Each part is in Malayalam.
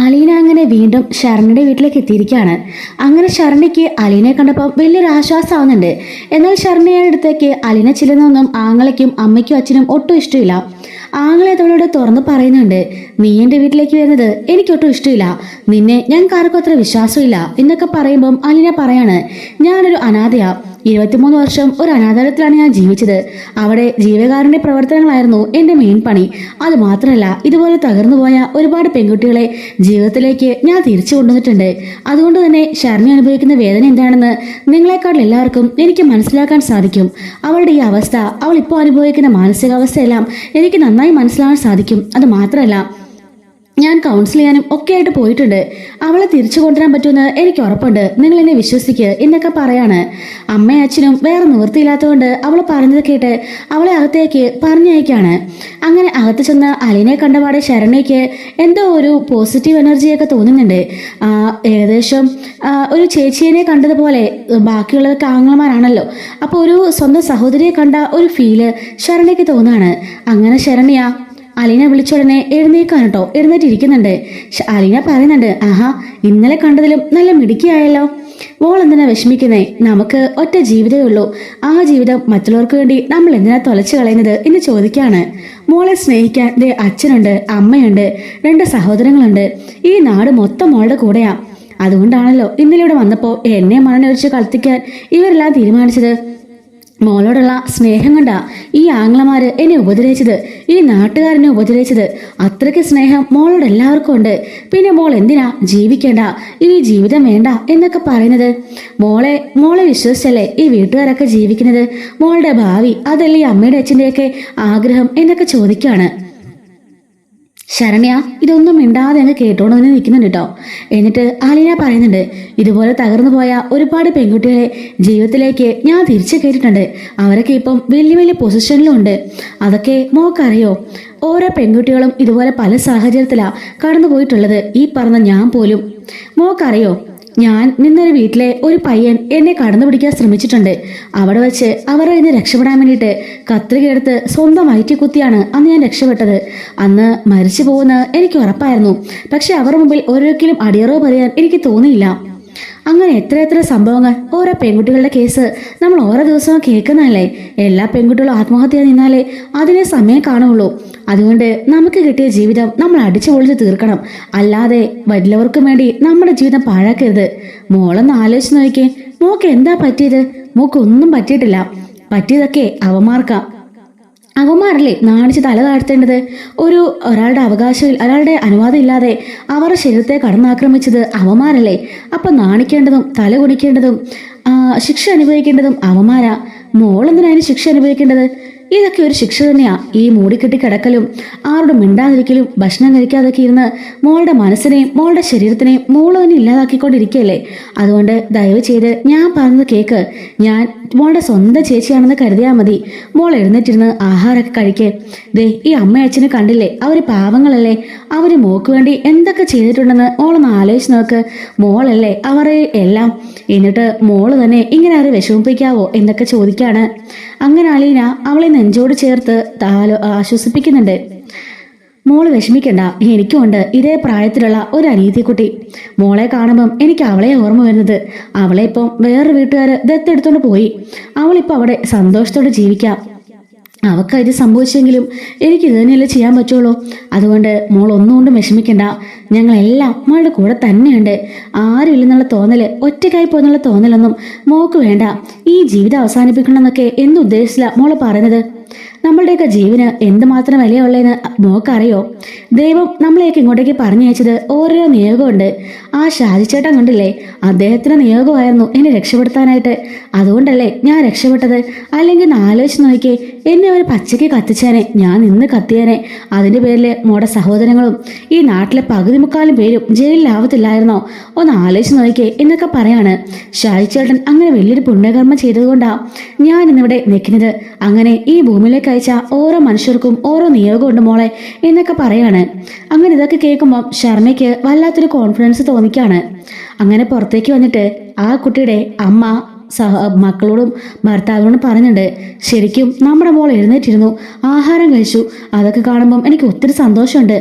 അലീന അങ്ങനെ വീണ്ടും ശരണിയുടെ വീട്ടിലേക്ക് എത്തിയിരിക്കുകയാണ്. അങ്ങനെ ശരണിക്ക് അലീനയെ കണ്ടപ്പോൾ വലിയൊരു ആശ്വാസമാവുന്നുണ്ട്. എന്നാൽ ശരണിയുടെ അടുത്തേക്ക് അലീന ചെല്ലുന്നൊന്നും ആങ്ങളയ്ക്കും അമ്മയ്ക്കും അച്ഛനും ഒട്ടും ഇഷ്ടമില്ല. ആങ്ങളെ അവളോട് തുറന്ന് പറയുന്നുണ്ട്, നീ എൻ്റെ വീട്ടിലേക്ക് വരുന്നത് എനിക്കൊട്ടും ഇഷ്ടമില്ല, നിന്നെ ഞങ്ങൾക്ക് ആർക്കും അത്ര വിശ്വാസമില്ല എന്നൊക്കെ പറയുമ്പം അലീന പറയാണ്, ഞാനൊരു അനാഥയാ, 23 വർഷം ഒരു അനാഥാലയത്തിലാണ് ഞാൻ ജീവിച്ചത്. അവിടെ ജീവകാരുണ്യ പ്രവർത്തനങ്ങളായിരുന്നു എൻ്റെ മെയിൻ പണി. അത് മാത്രമല്ല, ഇതുപോലെ തകർന്നുപോയ ഒരുപാട് പെൺകുട്ടികളെ ജീവിതത്തിലേക്ക് ഞാൻ തിരിച്ചു കൊണ്ടുവന്നിട്ടുണ്ട്. അതുകൊണ്ട് തന്നെ ശരണി അനുഭവിക്കുന്ന വേദന എന്താണെന്ന് നിങ്ങളെക്കാൾ എല്ലാവർക്കും എനിക്ക് മനസ്സിലാക്കാൻ സാധിക്കും. അവളുടെ ഈ അവസ്ഥ, അവൾ ഇപ്പോൾ അനുഭവിക്കുന്ന മാനസികാവസ്ഥയെല്ലാം എനിക്ക് നന്നായി മനസ്സിലാക്കാൻ സാധിക്കും. അത് മാത്രമല്ല, ഞാൻ കൗൺസിൽ ചെയ്യാനും ഒക്കെ ആയിട്ട് പോയിട്ടുണ്ട്. അവളെ തിരിച്ചു കൊണ്ടുവരാൻ പറ്റുമെന്ന് എനിക്ക് ഉറപ്പുണ്ട്, നിങ്ങൾ എന്നെ വിശ്വസിക്കുക എന്നൊക്കെ പറയാണ്. അമ്മയും അച്ഛനും വേറെ നിവൃത്തിയില്ലാത്തതുകൊണ്ട് അവൾ പറഞ്ഞത് കേട്ട് അവളെ അകത്തേക്ക് പറഞ്ഞയക്കാണ്. അങ്ങനെ അകത്ത് ചെന്ന് അലീനയെ കണ്ടപാടെ ശരണയ്ക്ക് എന്തോ ഒരു പോസിറ്റീവ് എനർജിയൊക്കെ തോന്നുന്നുണ്ട്. ഏകദേശം ഒരു ചേച്ചിയെ കണ്ടതുപോലെ, ബാക്കിയുള്ളതൊക്കെ ആങ്ങളമാരാണല്ലോ, അപ്പോൾ ഒരു സ്വന്തം സഹോദരിയെ കണ്ട ഒരു ഫീല് ശരണയ്ക്ക് തോന്നാണ്. അങ്ങനെ ശരണ്യ അലീന വിളിച്ചുടനെ എഴുന്നേക്കാൻ കേട്ടോ, എഴുന്നേറ്റിരിക്കുന്നുണ്ട്. അലീന പറയുന്നുണ്ട്, ആഹാ, ഇന്നലെ കണ്ടതിലും നല്ല മിടുക്കിയായല്ലോ. മോൾ എന്തിനാ വിഷമിക്കുന്നേ? നമുക്ക് ഒറ്റ ജീവിതമേ ഉള്ളൂ. ആ ജീവിതം മറ്റുള്ളവർക്ക് വേണ്ടി നമ്മൾ എന്തിനാ തൊലച്ചു കളയുന്നത് എന്ന് ചോദിക്കാണ്. മോളെ സ്നേഹിക്കാൻ ദേ അച്ഛനുണ്ട്, അമ്മയുണ്ട്, 2 സഹോദരങ്ങളുണ്ട്. ഈ നാട് മൊത്തം മോളുടെ കൂടെയാ. അതുകൊണ്ടാണല്ലോ ഇന്നലെ ഇവിടെ വന്നപ്പോൾ എന്നെ മണ്ണൊഴിച്ച് കളത്തിക്കാൻ ഇവരെല്ലാം തീരുമാനിച്ചത്. മോളോടുള്ള സ്നേഹം കൊണ്ടാ ഈ ആംഗ്ലമാര് എന്നെ ഉപദ്രവിച്ചത്, ഈ നാട്ടുകാരെന്നെ ഉപദ്രവിച്ചത്. അത്രയ്ക്ക് സ്നേഹം മോളോട് എല്ലാവർക്കും ഉണ്ട്. പിന്നെ മോൾ എന്തിനാ ജീവിക്കേണ്ട, ഈ ജീവിതം വേണ്ട എന്നൊക്കെ പറയുന്നത്? മോളെ വിശ്വസിച്ചല്ലേ ഈ വീട്ടുകാരൊക്കെ ജീവിക്കുന്നത്? മോളുടെ ഭാവി അതല്ലേ ഈ അമ്മയുടെ അച്ഛൻ്റെയൊക്കെ ആഗ്രഹം എന്നൊക്കെ ചോദിക്കാണ്. ശരണ്യ ഇതൊന്നും മിണ്ടാതെ അങ്ങ് കേട്ടോണ്ട് തന്നെ നിൽക്കുന്നുണ്ട് കേട്ടോ. എന്നിട്ട് അലീന പറയുന്നുണ്ട്, ഇതുപോലെ തകർന്നു പോയ ഒരുപാട് പെൺകുട്ടികളെ ജീവിതത്തിലേക്ക് ഞാൻ തിരിച്ചു കയറ്റിട്ടുണ്ട്. അവരൊക്കെ ഇപ്പം വലിയ വലിയ പൊസിഷനിലും ഉണ്ട്. അതൊക്കെ മോക്കറിയോ? ഓരോ പെൺകുട്ടികളും ഇതുപോലെ പല സാഹചര്യത്തിലാണ് കടന്നു പോയിട്ടുള്ളത്. ഈ പറഞ്ഞ ഞാൻ പോലും. മോക്കറിയോ, ഞാൻ നിന്നൊരു വീട്ടിലെ ഒരു പയ്യൻ എന്നെ കടന്നു പിടിക്കാൻ ശ്രമിച്ചിട്ടുണ്ട്. അവിടെ വെച്ച് അവരുടെ ഇന്ന് രക്ഷപ്പെടാൻ വേണ്ടിയിട്ട് കത്രിക എടുത്ത് സ്വന്തം വയറ്റി കുത്തിയാണ് അന്ന് ഞാൻ രക്ഷപ്പെട്ടത്. അന്ന് മരിച്ചു പോകുന്ന എനിക്ക് ഉറപ്പായിരുന്നു. പക്ഷെ അവരുടെ മുമ്പിൽ ഒരിക്കലും അടിയറവ് പറയാൻ എനിക്ക് തോന്നിയില്ല. അങ്ങനെ എത്ര സംഭവങ്ങൾ, ഓരോ പെൺകുട്ടികളുടെ കേസ് നമ്മൾ ഓരോ ദിവസവും കേൾക്കുന്നതല്ലേ. എല്ലാ പെൺകുട്ടികളും ആത്മഹത്യ നിന്നാലേ അതിനെ സമയം കാണുള്ളൂ. അതുകൊണ്ട് നമുക്ക് കിട്ടിയ ജീവിതം നമ്മൾ അടിച്ചു പൊളിച്ച് തീർക്കണം. അല്ലാതെ വല്ലവർക്കും വേണ്ടി നമ്മുടെ ജീവിതം പാഴാക്കരുത്. മോളൊന്ന് ആലോചിച്ച് നോക്കിയേ, മോക്ക് എന്താ പറ്റിയത്? മോക്കൊന്നും പറ്റിയിട്ടില്ല. പറ്റിയതൊക്കെ അവന്മാരല്ലേ നാണിച്ച് തല താഴ്ത്തേണ്ടത്? ഒരാളുടെ അവകാശം, ഒരാളുടെ അനുവാദം ഇല്ലാതെ അവരുടെ ശരീരത്തെ കടന്നാക്രമിച്ചത് അവന്മാരല്ലേ? അപ്പൊ നാണിക്കേണ്ടതും തല കുടിക്കേണ്ടതും ശിക്ഷ അനുഭവിക്കേണ്ടതും അവന്മാരാ. മോളെന്തിനാണ് ശിക്ഷ അനുഭവിക്കേണ്ടത്? ഇതൊക്കെ ഒരു ശിക്ഷ തന്നെയാ. ഈ മൂടിക്കെട്ടി കിടക്കലും ആരോടും മിണ്ടാതിരിക്കലും ഭക്ഷണം കഴിക്കാതൊക്കെ ഇരുന്ന് മോളുടെ മനസ്സിനെയും മോളുടെ ശരീരത്തിനെയും മോള് തന്നെ ഇല്ലാതാക്കിക്കൊണ്ടിരിക്കുകയല്ലേ. അതുകൊണ്ട് ദയവ് ചെയ്ത് ഞാൻ പറഞ്ഞത് കേക്ക്. ഞാൻ മോളുടെ സ്വന്തം ചേച്ചിയാണെന്ന് കരുതിയാൽ മതി. മോൾ എഴുന്നേറ്റിരുന്ന് ആഹാരമൊക്കെ കഴിക്കേ. ദേ ഈ അമ്മ അച്ഛനെ കണ്ടില്ലേ, അവര് പാവങ്ങളല്ലേ. അവര് മോക്ക് വേണ്ടി എന്തൊക്കെ ചെയ്തിട്ടുണ്ടെന്ന് മോളൊന്ന് ആലോചിച്ച് നോക്ക്. മോളല്ലേ അവരെ എല്ലാം. എന്നിട്ട് മോള് തന്നെ ഇങ്ങനെ ആരെ വിഷമിപ്പിക്കാവോ എന്നൊക്കെ ചോദിക്കാണ്. അങ്ങനെ അലീന അവളെ നെഞ്ചോട് ചേർത്ത് ആശ്വസിപ്പിക്കുന്നുണ്ട്. മോള് വിഷമിക്കണ്ട, എനിക്കുമുണ്ട് ഇതേ പ്രായത്തിലുള്ള ഒരു അനീതിക്കുട്ടി. മോളെ കാണുമ്പം എനിക്ക് അവളെ ഓർമ്മ വരുന്നത്. അവളെ ഇപ്പം വേറൊരു വീട്ടുകാര് ദത്തെടുത്തോണ്ട് പോയി. അവളിപ്പോൾ അവിടെ സന്തോഷത്തോടെ ജീവിക്കാം. അവൾക്ക് ഇത് സംഭവിച്ചെങ്കിലും എനിക്ക് ഇത് തന്നെയല്ലേ ചെയ്യാൻ പറ്റുള്ളൂ. അതുകൊണ്ട് മോൾ ഒന്നുകൊണ്ടും വിഷമിക്കണ്ട. ഞങ്ങളെല്ലാം മോളുടെ കൂടെ തന്നെയുണ്ട്. ആരും ഇല്ലെന്നുള്ള തോന്നല്, ഒറ്റയ്ക്കായി പോയെന്നുള്ള തോന്നലൊന്നും മോക്ക് വേണ്ട. ഈ ജീവിതം അവസാനിപ്പിക്കണമെന്നൊക്കെ എന്തുദ്ദേശിച്ചില്ല മോള് പറയുന്നത്? നമ്മളുടെയൊക്കെ ജീവന് എന്തുമാത്രം വിലയുള്ളതെന്ന് മോക്കറിയോ? ദൈവം നമ്മളെയൊക്കെ ഇങ്ങോട്ടേക്ക് പറഞ്ഞയച്ചത് ഓരോ നിയോഗമുണ്ട്. ആ ഷാജിച്ചേട്ടൻ കണ്ടില്ലേ, അദ്ദേഹത്തിന് നിയോഗമായിരുന്നു എന്നെ രക്ഷപ്പെടുത്താനായിട്ട്. അതുകൊണ്ടല്ലേ ഞാൻ രക്ഷപ്പെട്ടത്. അല്ലെങ്കിൽ ഒന്ന് ആലോചിച്ച് നോക്കിയേ, എന്നെ ഒരു പച്ചയ്ക്ക് കത്തിച്ചേനെ, ഞാൻ നിന്ന് കത്തിയേനെ. അതിൻ്റെ പേരിൽ മോടെ സഹോദരങ്ങളും ഈ നാട്ടിലെ പകുതി മുക്കാലും പേരും ജയിലിലാവത്തില്ലായിരുന്നോ? ഒന്ന് ആലോചിച്ച് നോക്കിയേ എന്നൊക്കെ പറയാണ്. ഷാജിച്ചേട്ടൻ അങ്ങനെ വലിയൊരു പുണ്യകർമ്മം ചെയ്തതുകൊണ്ടാണ് ഞാൻ ഇന്നിവിടെ നിൽക്കുന്നത്. അങ്ങനെ ഈ ഭൂമിയിലേക്ക് അയച്ച ഓരോ മനുഷ്യർക്കും ഓരോ നിയോഗമുണ്ട് മോളെ എന്നൊക്കെ പറയാണ്. അങ്ങനെ ഇതൊക്കെ കേൾക്കുമ്പോൾ ശർമ്മയ്ക്ക് വല്ലാത്തൊരു കോൺഫിഡൻസ് തോന്നിക്കാണ്. അങ്ങനെ പുറത്തേക്ക് വന്നിട്ട് ആ കുട്ടിയുടെ അമ്മ മക്കളോടും ഭർത്താവിനോടും പറയുന്നുണ്ട്. ശരിക്കും നമ്മുടെ മോൾ എഴുന്നേറ്റിരുന്നു, ആഹാരം കഴിച്ചു. അതൊക്കെ കാണുമ്പം എനിക്ക് ഒത്തിരി സന്തോഷമുണ്ട്.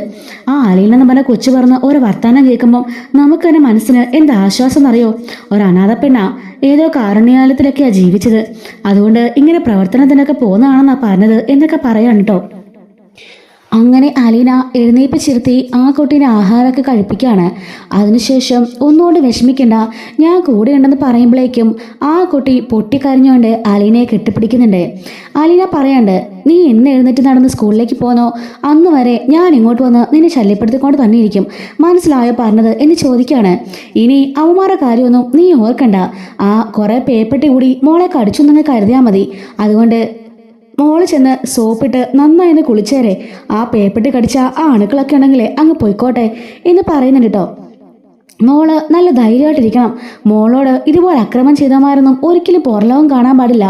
ആ അലീനെന്ന് പറഞ്ഞ കൊച്ചു പറഞ്ഞ ഓരോ വർത്താനം കേൾക്കുമ്പം നമുക്ക് തന്നെ മനസ്സിന് എന്ത് ആശ്വാസം എന്നറിയോ. ഒരു അനാഥ പെണ്ണാ, ഏതോ കാരുണ്യാലയത്തിലൊക്കെയാണ് ജീവിച്ചത്. അതുകൊണ്ട് ഇങ്ങനെ പ്രവർത്തനത്തിനൊക്കെ പോകുന്നതാണെന്നാണ് പറഞ്ഞത് എന്നൊക്കെ പറയാൻ കേട്ടോ. അങ്ങനെ അലീന എഴുന്നേൽപ്പിച്ചിരുത്തി ആ കുട്ടീനെ ആഹാരമൊക്കെ കഴിപ്പിക്കുകയാണ്. അതിനുശേഷം ഒന്നുകൊണ്ട് വിഷമിക്കണ്ട, ഞാൻ കൂടെയുണ്ടെന്ന് പറയുമ്പോഴേക്കും ആ കുട്ടി പൊട്ടിക്കരഞ്ഞുകൊണ്ട് അലീനയെ കെട്ടിപ്പിടിക്കുന്നുണ്ട്. അലീന പറയാണ്ട്, നീ എന്ന് എഴുന്നേറ്റ് നടന്ന് സ്കൂളിലേക്ക് പോന്നോ അന്ന് വരെ ഞാൻ ഇങ്ങോട്ട് വന്ന് നിന്നെ ശല്യപ്പെടുത്തിക്കൊണ്ട് തന്നെ ഇരിക്കും, മനസ്സിലായോ പറഞ്ഞത് എന്ന് ചോദിക്കുകയാണ്. ഇനി അവന്മാരുടെ കാര്യമൊന്നും നീ ഓർക്കണ്ട, ആ കുറെ പേപ്പട്ടി കൂടി മോളെ കടിച്ചു എന്ന് കരുതിയാൽ മതി. അതുകൊണ്ട് മോള് ചെന്ന് സോപ്പിട്ട് നന്നായി കുളിച്ചേരെ, ആ പേപ്പട്ടി കടിച്ച ആ അണുക്കളൊക്കെ ഉണ്ടെങ്കിലേ അങ്ങ് പൊയ്ക്കോട്ടെ എന്ന് പറയുന്നുണ്ട് കേട്ടോ. മോള് നല്ല ധൈര്യമായിട്ടിരിക്കണം. മോളോട് ഇതുപോലെ അക്രമം ചെയ്തമാരൊന്നും ഒരിക്കലും പുറലോകം കാണാൻ പാടില്ല.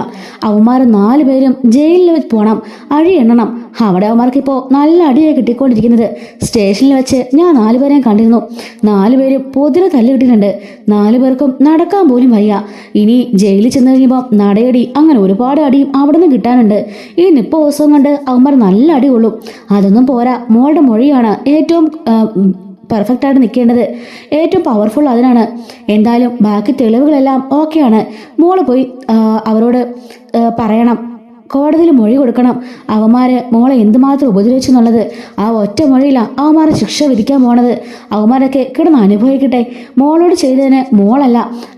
അവന്മാർ 4 പേരും ജയിലിൽ പോകണം, അഴി എണ്ണണം. അവിടെ അവന്മാർക്കിപ്പോൾ നല്ല അടിയായി കിട്ടിക്കൊണ്ടിരിക്കുന്നത്. സ്റ്റേഷനിൽ വെച്ച് ഞാൻ 4 പേരെയും കണ്ടിരുന്നു. 4 പേരും പൊതിരെ തല്ലുകിട്ടിട്ടുണ്ട്. 4 പേർക്കും നടക്കാൻ പോലും വയ്യ. ഇനി ജയിലിൽ ചെന്ന് കഴിയുമ്പോൾ നടയടി അങ്ങനെ ഒരുപാട് അടിയും അവിടെ നിന്ന് കിട്ടാനുണ്ട്. ഈ 30 ദിവസം കൊണ്ട് അവന്മാർ നല്ല അടി കൊള്ളും. അതൊന്നും പോരാ, മോളുടെ മൊഴിയാണ് ഏറ്റവും പെർഫെക്റ്റ് ആയിട്ട് നിൽക്കേണ്ടത്, ഏറ്റവും പവർഫുൾ അതിനാണ്. എന്തായാലും ബാക്കി തെളിവുകളെല്ലാം ഓക്കെയാണ്. മോള് പോയി അവരോട് പറയണം, കോടതിയിൽ മൊഴി കൊടുക്കണം. അവന്മാര് മോളെ എന്തുമാത്രം ഉപദ്രവിച്ചു എന്നുള്ളത്. ആ ഒറ്റ മൊഴിയില്ല അവന്മാരെ ശിക്ഷ വിധിക്കാൻ പോണത്. അവന്മാരൊക്കെ കിടന്ന് അനുഭവിക്കട്ടെ. മോളോട് ചെയ്തതിന് മോളല്ല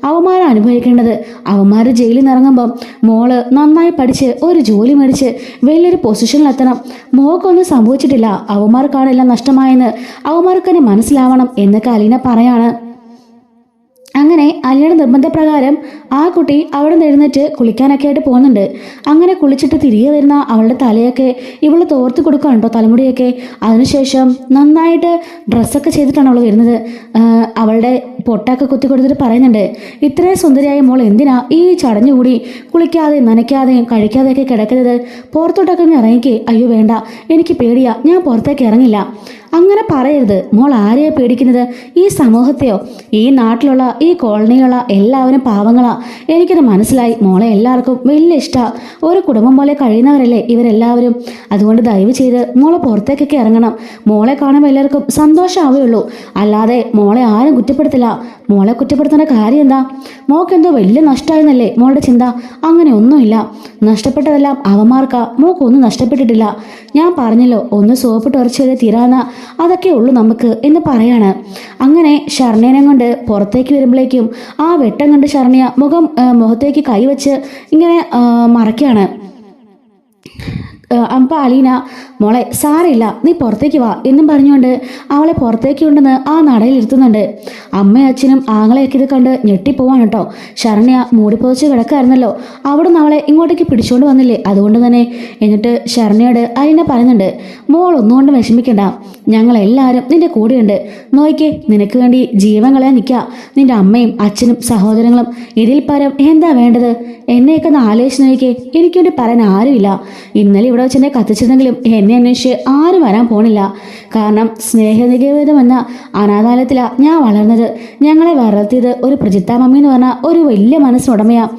അവന്മാരെ അനുഭവിക്കേണ്ടത്. അവന്മാർ ജയിലിൽ നിന്ന് ഇറങ്ങുമ്പം മോള് നന്നായി പഠിച്ച് ഒരു ജോലി മേടിച്ച് വലിയൊരു പൊസിഷനിലെത്തണം. മോൾക്കൊന്നും സംഭവിച്ചിട്ടില്ല, അവന്മാർക്കാണ് എല്ലാം നഷ്ടമായെന്ന് അവന്മാർക്ക് തന്നെ മനസ്സിലാവണം എന്നൊക്കെ അലീന പറയാണ്. അങ്ങനെ അലിയുടെ നിർബന്ധപ്രകാരം ആ കുട്ടി അവിടെ നിന്ന് എഴുന്നേറ്റ് കുളിക്കാനൊക്കെ ആയിട്ട് പോകുന്നുണ്ട്. അങ്ങനെ കുളിച്ചിട്ട് തിരികെ വരുന്ന അവളുടെ തലയൊക്കെ ഇവള് തോർത്ത് കൊടുക്കുകയാണ് കേട്ടോ, തലമുടിയൊക്കെ. അതിനുശേഷം നന്നായിട്ട് ഡ്രസ്സൊക്കെ ചെയ്തിട്ടാണ് അവൾ വരുന്നത്. അവളുടെ പൊട്ടൊക്കെ കുത്തി കൊടുത്തിട്ട് പറയുന്നുണ്ട്, ഇത്രയും സുന്ദരിയായ മോൾ എന്തിനാ ഈ ചടഞ്ഞുകൂടി കുളിക്കാതെയും നനയ്ക്കാതെയും കഴിക്കാതെയൊക്കെ കിടക്കുന്നത്? പുറത്തോട്ടൊക്കെ ഇറങ്ങിക്കേ. അയ്യോ വേണ്ട, എനിക്ക് പേടിയാ, ഞാൻ പുറത്തേക്ക് ഇറങ്ങില്ല. അങ്ങനെ പറയരുത്. മോൾ ആരെയാ പേടിക്കുന്നത്? ഈ സമൂഹത്തെയോ? ഈ നാട്ടിലുള്ള ഈ കോളനിയിലുള്ള എല്ലാവരും പാവങ്ങളാ, എനിക്കത് മനസ്സിലായി. മോളെ എല്ലാവർക്കും വലിയ ഇഷ്ടമാണ്. ഒരു കുടുംബം പോലെ കഴിയുന്നവരല്ലേ ഇവരെല്ലാവരും. അതുകൊണ്ട് ദയവ് ചെയ്ത് മോളെ പുറത്തേക്കൊക്കെ ഇറങ്ങണം. മോളെ കാണുമ്പോൾ എല്ലാവർക്കും സന്തോഷമാവുകയുള്ളൂ, അല്ലാതെ മോളെ ആരും കുറ്റപ്പെടുത്തില്ല. മോളെ കുറ്റപ്പെടുത്തേണ്ട കാര്യം എന്താ? മോക്കെന്തോ വലിയ നഷ്ടമായെന്നല്ലേ മോളുടെ ചിന്ത? അങ്ങനെ ഒന്നുമില്ല. നഷ്ടപ്പെട്ടതെല്ലാം അവന്മാർക്കാ, മോക്കൊന്നും നഷ്ടപ്പെട്ടിട്ടില്ല. ഞാൻ പറഞ്ഞല്ലോ, ഒന്ന് സോപ്പിട്ട് ഉറച്ചത് തീരാന്ന അതൊക്കെ ഉള്ളൂ നമുക്ക് എന്ന് പറയാണ്. അങ്ങനെ ശർണേനെ കൊണ്ട് പുറത്തേക്ക് വരുമ്പോഴേക്കും ആ വെട്ടം കണ്ട് ശർണിയ മുഖത്തേക്ക് കൈവച്ച് ഇങ്ങനെ മറയ്ക്കാണ്. അപ്പോൾ അലീന, മോളെ സാരമില്ല, നീ പുറത്തേക്ക് വാ എന്നും പറഞ്ഞുകൊണ്ട് അവളെ പുറത്തേക്ക് കൊണ്ടുവന്ന് ആ നടയിൽ ഇരുത്തുന്നുണ്ട്. അമ്മയും അച്ഛനും ആങ്ങളെയൊക്കെ ഇത് കണ്ട് ഞെട്ടിപ്പോവാണ് കേട്ടോ. ശരണ്യ മൂടിപ്പോച്ച് കിടക്കായിരുന്നല്ലോ, അവിടെ നിന്ന് അവളെ ഇങ്ങോട്ടേക്ക് പിടിച്ചുകൊണ്ട് വന്നില്ലേ, അതുകൊണ്ട് തന്നെ. എന്നിട്ട് ശരണ്യയോട് അലീന പറയുന്നുണ്ട്, മോൾ ഒന്നുകൊണ്ടും വിഷമിക്കണ്ട, ഞങ്ങളെല്ലാവരും നിന്റെ കൂടെയുണ്ട്. നോയിക്കേ, നിനക്ക് വേണ്ടി ജീവൻ കളയാൻ നിൽക്കുക നിന്റെ അമ്മയും അച്ഛനും സഹോദരങ്ങളും. ഇതിൽ പരം എന്താ വേണ്ടത്? എന്നെയൊക്കെ ഒന്ന് ആലോചിച്ച് നോക്കിക്കേ, എനിക്ക് വേണ്ടി പറയാൻ ആരുമില്ല. ഇന്നലെ ഇവിടെ വെച്ചെന്നെ കത്തിച്ചിരുന്നെങ്കിലും എന്നെ അന്വേഷിച്ച് ആരും വരാൻ പോണില്ല. കാരണം സ്നേഹനികേതം എന്ന അനാഥാലയത്തിലാണ് ഞാൻ വളർന്നത്. ഞങ്ങളെ വളർത്തിയത് ഒരു പ്രജിത്ത മമ്മി എന്ന് പറഞ്ഞ ഒരു വലിയ മനസ്സിനുടമയാണ്.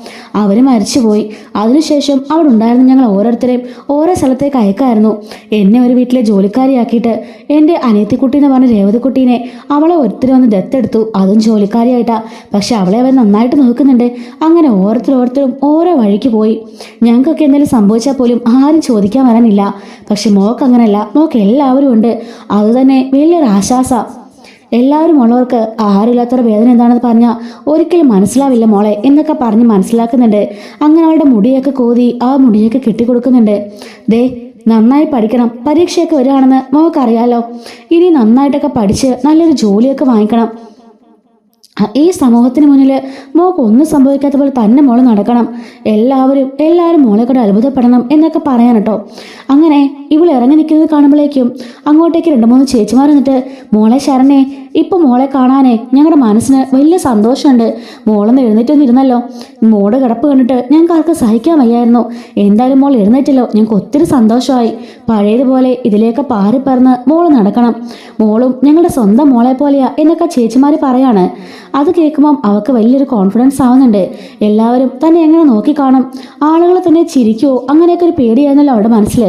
അവർ മരിച്ചുപോയി. അതിനുശേഷം അവിടെ ഉണ്ടായിരുന്ന ഞങ്ങൾ ഓരോരുത്തരെയും ഓരോ സ്ഥലത്തേക്ക് അയക്കായിരുന്നു. എന്നെ ഒരു വീട്ടിലെ ജോലിക്കാരിയാക്കിയിട്ട് എൻ്റെ അനിയത്തിക്കുട്ടി എന്ന് പറഞ്ഞ രേവതിക്കുട്ടീനെ അവളെ ഒത്തിരി വന്ന് ദത്തെടുത്തു, അതും ജോലിക്കാരിയായിട്ടാ. പക്ഷെ അവളെ അവർ നന്നായിട്ട് നോക്കുന്നുണ്ട്. അങ്ങനെ ഓരോരുത്തരും ഓരോ വഴിക്ക് പോയി. ഞങ്ങൾക്കൊക്കെ എന്തെങ്കിലും സംഭവിച്ചാൽ പോലും ആരും ചോദിക്കാൻ വരാനില്ല. പക്ഷെ മോക്ക് അങ്ങനെയല്ല, മോക്ക് എല്ലാവരും ഉണ്ട്. അതുതന്നെ വലിയൊരു ആശ്വാസം. എല്ലാവരും ഉള്ളവർക്ക് ആരുമില്ലാത്തൊരു വേദന എന്താണെന്ന് പറഞ്ഞാൽ ഒരിക്കലും മനസ്സിലാവില്ല മോളെ എന്നൊക്കെ പറഞ്ഞ് മനസ്സിലാക്കുന്നുണ്ട്. അങ്ങനെ അവളുടെ മുടിയൊക്കെ കോതി ആ മുടിയൊക്കെ കെട്ടിക്കൊടുക്കുന്നുണ്ട്. ദേ, നന്നായി പഠിക്കണം, പരീക്ഷയൊക്കെ വരികയാണെന്ന് മോക്കറിയാലോ. ഇനി നന്നായിട്ടൊക്കെ പഠിച്ച് നല്ലൊരു ജോലിയൊക്കെ വാങ്ങിക്കണം. ഈ സമൂഹത്തിന് മുന്നിൽ മോൾക്ക് ഒന്നും സംഭവിക്കാത്ത പോലെ തന്നെ മോള് നടക്കണം. എല്ലാവരും മോളെ കൂടെ അത്ഭുതപ്പെടണം എന്നൊക്കെ പറയാൻ കേട്ടോ. അങ്ങനെ ഇവൾ ഇറങ്ങി നിൽക്കുന്നത് കാണുമ്പോഴേക്കും അങ്ങോട്ടേക്ക് 2-3 ചേച്ചിമാർ എന്നിട്ട് മോളെ ശരണേ, ഇപ്പൊ മോളെ കാണാനേ ഞങ്ങളുടെ മനസ്സിന് വലിയ സന്തോഷമുണ്ട്. മോളൊന്ന് എഴുന്നേറ്റൊന്നിരുന്നല്ലോ. മോളുടെ കിടപ്പ് കണ്ടിട്ട് ഞങ്ങൾക്ക് ആർക്ക് സഹിക്കാൻ വയ്യായിരുന്നു. എന്തായാലും മോൾ എഴുന്നേറ്റല്ലോ, ഞങ്ങൾക്ക് ഒത്തിരി സന്തോഷമായി. പഴയതുപോലെ ഇതിലേക്ക് പാറിപ്പറന്ന് മോള് നടക്കണം. മോളും ഞങ്ങളുടെ സ്വന്തം മോളെ പോലെയാ എന്നൊക്കെ ചേച്ചിമാർ പറയാണ്. അത് കേൾക്കുമ്പം അവൾക്ക് വലിയൊരു കോൺഫിഡൻസ് ആവുന്നുണ്ട്. എല്ലാവരും തന്നെ എങ്ങനെ നോക്കിക്കാണും, ആളുകൾ തന്നെ ചിരിക്കുമോ, അങ്ങനെയൊക്കെ ഒരു പേടിയായിരുന്നല്ലോ അവളുടെ മനസ്സിൽ.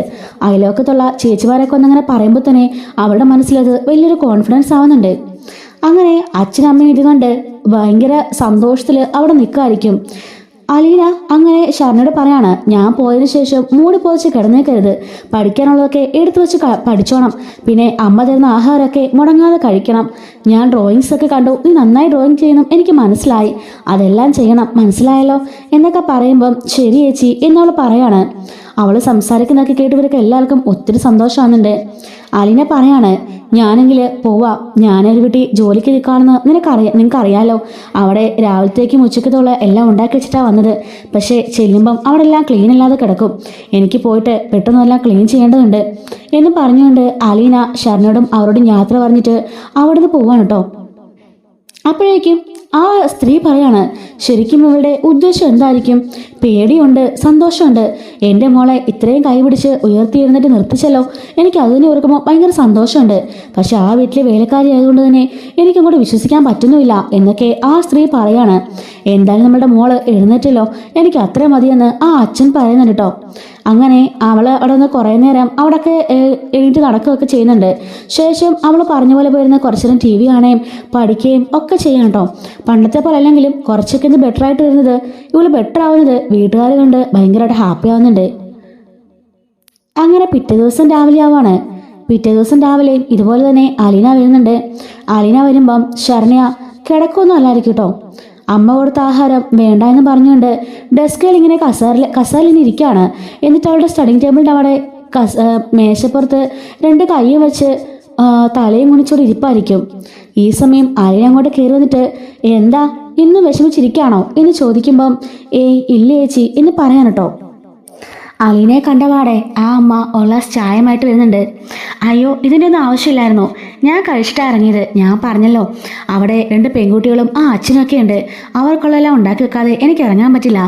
അയലോക്കത്തുള്ള ചേച്ചിമാരൊക്കെ ഒന്നങ്ങനെ പറയുമ്പോൾ തന്നെ അവളുടെ മനസ്സിലത് വലിയൊരു കോൺഫിഡൻസ് ആവുന്നുണ്ട്. അങ്ങനെ അച്ഛനും അമ്മയും ഇത് കണ്ട് ഭയങ്കര സന്തോഷത്തിൽ അവിടെ നിൽക്കായിരിക്കും. അലീന അങ്ങനെ ശരണയോട് പറയാണ്, ഞാൻ പോയതിനു ശേഷം മൂടി പോച്ച് കിടന്നേക്കരുത്. പഠിക്കാനുള്ളതൊക്കെ എടുത്തു വെച്ച് പഠിച്ചോണം. പിന്നെ അമ്മ തരുന്ന ആഹാരമൊക്കെ മുടങ്ങാതെ കഴിക്കണം. ഞാൻ ഡ്രോയിങ്സ് ഒക്കെ കണ്ടു, നീ നന്നായി ഡ്രോയിങ് ചെയ്യണം, എനിക്ക് മനസ്സിലായി. അതെല്ലാം ചെയ്യണം, മനസ്സിലായല്ലോ എന്നൊക്കെ പറയുമ്പം ശരി ചേച്ചി എന്നവൾ പറയാണ്. അവൾ സംസാരിക്കുന്നതൊക്കെ കേട്ട് ഇവർക്ക് എല്ലാവർക്കും ഒത്തിരി സന്തോഷമാകുന്നുണ്ട്. അലീന പറയാണ്, ഞാനെങ്കിൽ പോവാ. ഞാനൊരു വീട്ടിൽ ജോലിക്ക് നിൽക്കുകയാണെന്ന് നിനക്കറിയാലോ. അവിടെ രാവിലത്തേക്കും ഉച്ചക്കത്തുള്ള എല്ലാം ഉണ്ടാക്കി വെച്ചിട്ടാണ് വന്നത്. പക്ഷേ ചെല്ലുമ്പം അവിടെ എല്ലാം ക്ലീൻ അല്ലാതെ കിടക്കും. എനിക്ക് പോയിട്ട് പെട്ടെന്നെല്ലാം ക്ലീൻ ചെയ്യേണ്ടതുണ്ട് എന്ന് പറഞ്ഞുകൊണ്ട് അലീന ശരണോടും അവരോടും യാത്ര പറഞ്ഞിട്ട് അവിടുന്ന് പോവാണ് കേട്ടോ. അപ്പോഴേക്കും ആ സ്ത്രീ പറയാണ്, ശരിക്കും ഇവളുടെ ഉദ്ദേശം എന്തായിരിക്കും? പേടിയുണ്ട്, സന്തോഷമുണ്ട്. എൻ്റെ മോളെ ഇത്രയും കൈപിടിച്ച് ഉയർത്തിയിരുന്നിട്ട് നിർത്തിച്ചല്ലോ. എനിക്ക് അതിനെ ഓർക്കുമ്പോൾ ഭയങ്കര സന്തോഷമുണ്ട്. പക്ഷെ ആ വീട്ടിലെ വേലക്കാരി ആയതുകൊണ്ട് തന്നെ എനിക്കങ്ങോട്ട് വിശ്വസിക്കാൻ പറ്റുന്നുമില്ല എന്നൊക്കെ ആ സ്ത്രീ പറയാണ്. എന്തായാലും നമ്മുടെ മോള് എഴുന്നേറ്റല്ലോ, എനിക്ക് അത്രയും മതിയെന്ന് ആ അച്ഛൻ പറയുന്നുണ്ട് കേട്ടോ. അങ്ങനെ അവൾ അവിടെ നിന്ന് കുറേ നേരം അവിടെയൊക്കെ എണീറ്റ് നടക്കുകയൊക്കെ ചെയ്യുന്നുണ്ട്. ശേഷം അവൾ പറഞ്ഞ പോലെ പോയിരുന്ന കുറച്ചു നേരം TV കാണുകയും പഠിക്കുകയും ഒക്കെ ചെയ്യണം കേട്ടോ. പണ്ടത്തെ പോലെ അല്ലെങ്കിലും കുറച്ചൊക്കെ ഇത് ബെറ്റർ ആയിട്ട് വരുന്നത്, ഇവള് ബെറ്റർ ആവുന്നത് വീട്ടുകാർ കണ്ട് ഭയങ്കരമായിട്ട് ഹാപ്പി ആവുന്നുണ്ട്. അങ്ങനെ പിറ്റേ ദിവസം രാവിലെ ആവാണ്. പിറ്റേ ദിവസം രാവിലെയും ഇതുപോലെ തന്നെ അലീന വരുന്നുണ്ട്. അലീന വരുമ്പം ശരണ്യ കിടക്കൊന്നും അല്ലായിരിക്കും കേട്ടോ. അമ്മ കൊടുത്ത ആഹാരം വേണ്ട എന്ന് പറഞ്ഞുകൊണ്ട് ഡെസ്കിൽ ഇങ്ങനെ കസാലിൽ ഇരിക്കുകയാണ്. എന്നിട്ട് അവളുടെ സ്റ്റഡിങ് ടേബിളിൻ്റെ അവിടെ മേശപ്പുറത്ത് 2 കൈയും വെച്ച് തലയും കുണിച്ചോട് ഇരിപ്പായിരിക്കും. ഈ സമയം അലീന അങ്ങോട്ട് കയറി വന്നിട്ട്, എന്താ ഇന്ന് വിഷമിച്ചിരിക്കുകയാണോ എന്ന് ചോദിക്കുമ്പം ഏയ് ഇല്ല ചേച്ചി എന്ന് പറയാൻ കേട്ടോ. അലീനയെ കണ്ടപാടെ ആ അമ്മ ഉള്ള ചായമായിട്ട് വരുന്നുണ്ട്. അയ്യോ ഇതിൻ്റെ ഒന്നും ആവശ്യമില്ലായിരുന്നു, ഞാൻ കഴിച്ചിട്ടാണ് ഇറങ്ങിയത്. ഞാൻ പറഞ്ഞല്ലോ അവിടെ 2 പെൺകുട്ടികളും ആ അച്ഛനൊക്കെ ഉണ്ട്, അവർക്കുള്ളതെല്ലാം ഉണ്ടാക്കി വെക്കാതെ എനിക്ക് ഇറങ്ങാൻ പറ്റില്ല.